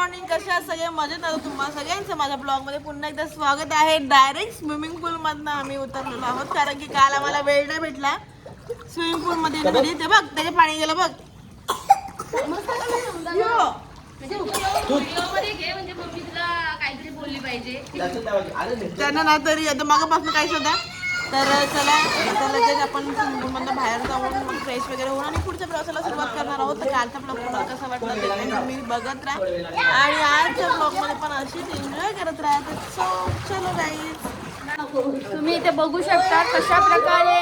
Morning, कशा सगळे मजेत आहोत. तुम्हाला सगळ्यांचं माझ्या ब्लॉग मध्ये पुन्हा एकदा स्वागत आहे. डायरेक्ट स्विमिंग पूल मधनं आम्ही उतरलेलो आहोत कारण की काल आम्हाला वेळ नाही भेटला स्विमिंग पूल मध्ये येण्यासाठी. ते बघ त्याचे पाणी गेलं बघ. त्यांना ना तरी आता मागापासून काहीच होता. तर चला आता लगेच आपण स्विमिंग पूल मधनं बाहेर जाऊन मग फ्रेश वगैरे होऊन आणि पुढच्या प्रवासाला सुरुवात करणार आहोत. तर कालचा ब्लॉग तुम्हाला कसा वाटला ते पण तुम्ही बघत राहा आणि आजच्या ब्लॉग मध्ये पण अशीच एन्जॉय करत राहा. तर चलो गाईज, तुम्ही इथे बघू शकता कशा प्रकारे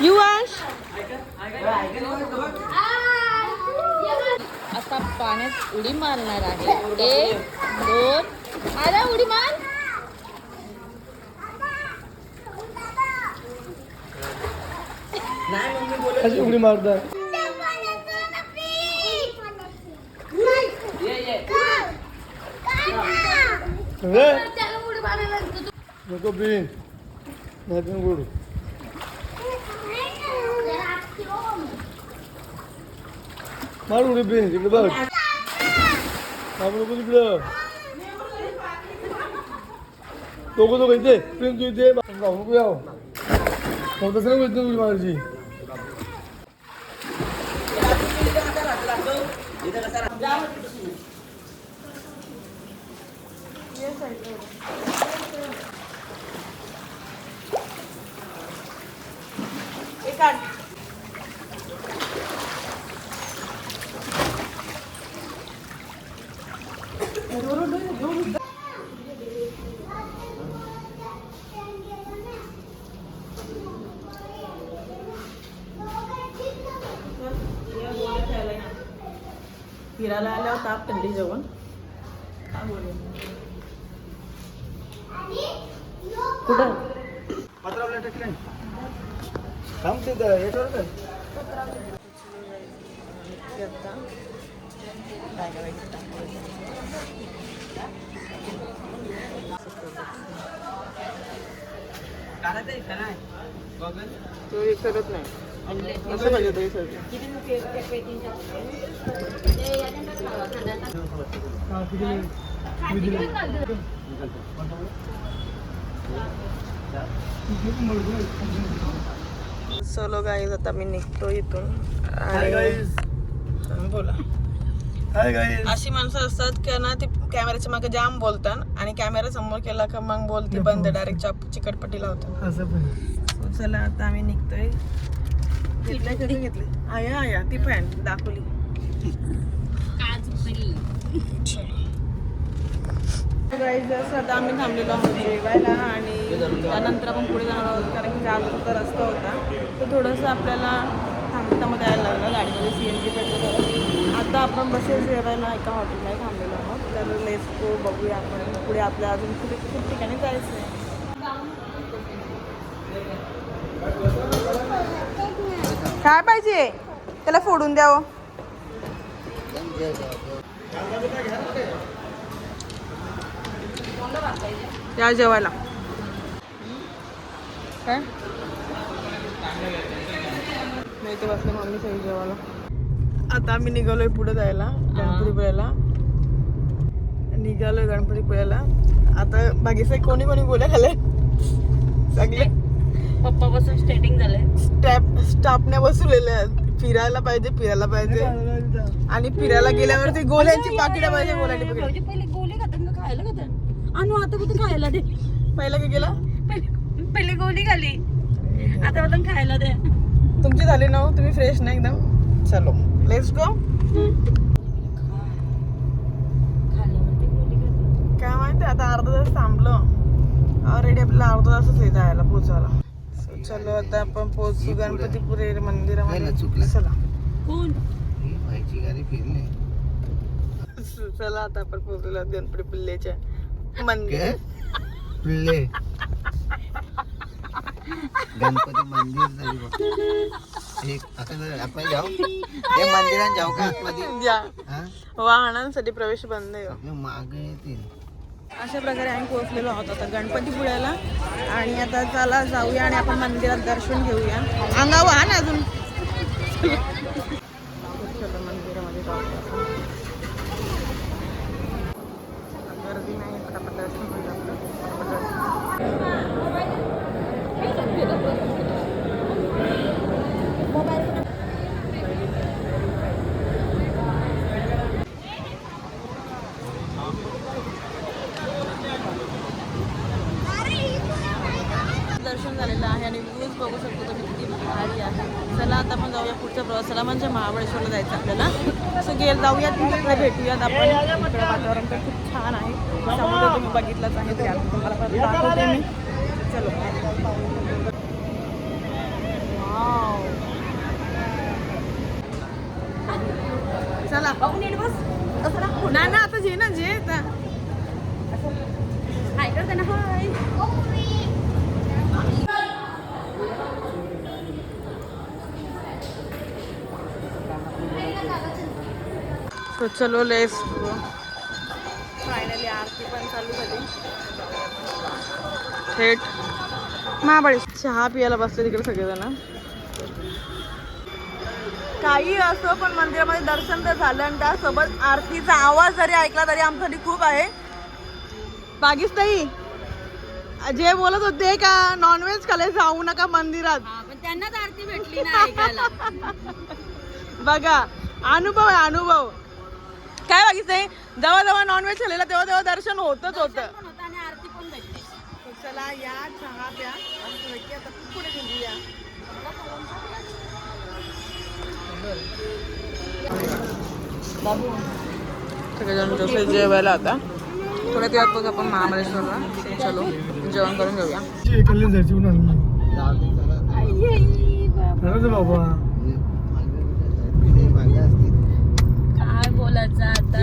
युवाश आता पाण्यात उडी मारणार आहे. 1 2 आला उडी मार. कशी उडी मारतात नको बिन नाही गुड मार उडी बिन तिकडे बघ आपण नको तिकडं दोघं इथे बिन तू इथे नको याव तसं नको इथे उडी मारायची. फिरायला आल्यावर ताप थंडी जेवण कुठं पत्रावल्या टेकले थांबते याच्यावर तो हे करत नाही असं पाहिजे तरी सर चलो गाईज आता मी निघतो इथून. बोला. Hi guys. अशी माणसं असतात की ना ते कॅमेऱ्याच्या मागे जाम बोलतात आणि कॅमेरा समोर केला का मग बोलते बंद, डायरेक्ट चिकटपट्टी लावतात. असं पण चला आता आम्ही निघतोय. घेतले आया आया ती पॅन्ट दाखवली. आता आम्ही थांबलेलो आहोत जेवायला आणि त्यानंतर आपण पुढे जाणार आहोत कारण की जास्त रस्ता होता तर थोडंसं आपल्याला थांबतामध्ये यायला लागलं गाडीमध्ये CNG पेट्रोल. आता आपण बसेस जेवायला एका हॉटेलमध्ये थांबलेलो आहोत. तर लेट्स गो बघूया आपण पुढे आपल्या अजून खूप ठिकाणी जायचं आहे. काय पाहिजे त्याला फोडून द्यावं. या जेवायला काय मी इथे बसले मम्मी सगळी जेवायला. आता आम्ही निघालोय पुढे जायला गणपतीपुळ्याला. गणपतीपुळ्याला आता बाकीचे कोणी गोळ्या खाल्ले सगळे पप्पा पासून स्टेटिंग झालंय. स्टाफने बसवलेले फिरायला पाहिजे आणि फिरायला गेल्यावरती गोळ्यांची पाकिटं पाहिजे. गोळ्यांची पाकिटं पहिले गोळी खातात ना, खायला खातात. आणि आता कुठे खायला दे. पहिला काय केलं पहिले गोळी खाली आता पण खायला दे. तुमची झाली ना तुम्ही फ्रेश ना एकदम. चलो लेट्स गो. काय माहिती आता अर्धा तास थांबलो ऑलरेडी. आपल्याला अर्धा तासच आहे जायला पोचायला. चलो आता आपण पोहोचू गणपतीपुळे मंदिरामध्ये. चला चला आता आपण पोहोचलो गणपतीपुळेच्या मंदिर. गणपती मंदिर आपण जाऊ ते मंदिरात जाऊ का आतमध्ये? वाहनांसाठी प्रवेश बंद आहे. मागे येतील अशा प्रकारे आम्ही पोहोचलेलो आहोत आता गणपतीपुळ्याला. आणि आता चला जाऊया आणि आपण मंदिरात दर्शन घेऊया. अंगावर हा ना अजून. चला मंदिरामध्ये जाऊया. गर्दी नाही पटापट दर्शन होईल दर्शन झालेलं आहे आणि व्ह्यूज बघू शकतो तुम्ही किती भारी आहे. चला आता आपण जाऊया पुढच्या प्रवासाला म्हणजे महाबळेश्वरला जायचं आपल्याला. असं जाऊयात तिकडे भेटूयात आपण. इकडे वातावरण तर खूप छान आहे. समुद्र तुम्ही बघितलंच आहे ते आता तुम्हाला परत दाखवते मी. चलो चला ना ना आता जे ना जे आता हाय करते ना हाय. तो चलो लेस फायनली आरती पण चालू झाली. थेट महाबळेश्वर चहा पियाला बसले तिकडे सगळेजण. काही असो पण मंदिरामध्ये दर्शन तर झालं आणि त्यासोबत आरतीचा आवाज जरी ऐकला तरी आमच्यासाठी खूप आहे. बागीच ताई जे बोलत होते का नॉनव्हेज खाले जाऊ नका मंदिरात, पण त्यांनाच आरती भेटली ना ऐकायला. बघा अनुभव आहे अनुभव. काय बागीच ताई जेव्हा जेव्हा नॉनव्हेज खाल्लेला तेव्हा तेव्हा दर्शन होतच होतं. आणि आरती पण भेटते. चला या चहा प्या आणि आता पुढे घेऊया. सगळेजण जसे जेवायला आता थोड्या दिवसात बघ आपण महाबळेश्वरला. चलो जेवण करून घेऊया. कल्याण जायची बाबा काय बोलायचं आता.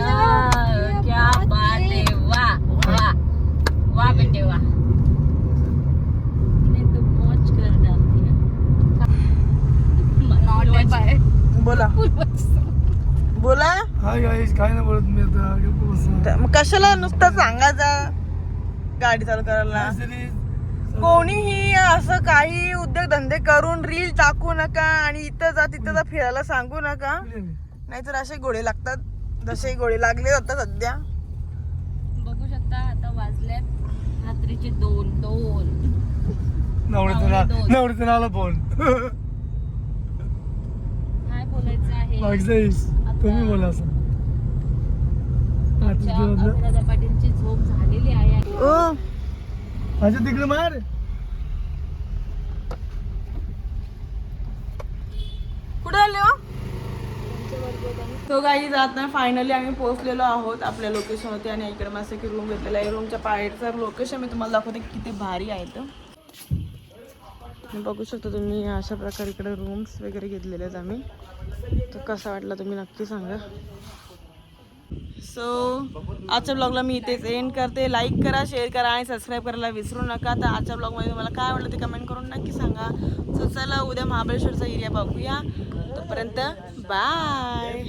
क्या बात आहे. वा वा वा बेटे वा. तू मौज कर डालती है. बोला बोला. हाय गाईस काय नाही बोलत मी आता गप्प बसा. मग कशाला नुसतं सांगायचं गाडी चालू करायला. कोणीही असं काही उद्योगधंदे करून रील टाकू नका आणि इथं जा तिथं जा फिरायला सांगू नका. नाहीतर असे गोळे लागतात जसे गोळे लागले होते सध्या. बघू शकता आता वाजल्यात रात्रीचे 2 नवरीचं नाव फोन. काय बोलायचं आहे. तुम्ही बोला असं. अनुराधा पाटीलची झोप झालेली आहे. ओ माझ्या तिकडे मार. कुठे आले हो. तो काही जात नाही. फायनली आम्ही पोहोचलेलो आहोत आपल्या लोकेशनवरती आणि इकडे मस्त की रूम घेतलेला आहे. रूमच्या बाहेरचं लोकेशन मी तुम्हाला दाखवते किती भारी आहे. तर बघू शकता तुम्ही अशा प्रकारे इकडे रूम्स वगैरे घेतलेले आहेत आम्ही. तर कसा वाटला तुम्ही नक्की सांगा. सो आजच्या ब्लॉगला मी इथेच एंड करते. लाईक करा, शेअर करा आणि सबस्क्राईब करायला विसरू नका. तर आजच्या ब्लॉगमध्ये तुम्हाला काय आवडलं ते कमेंट करून नक्की सांगा. सो चला उद्या महाबळेश्वरचा एरिया बघूया. तोपर्यंत बाय.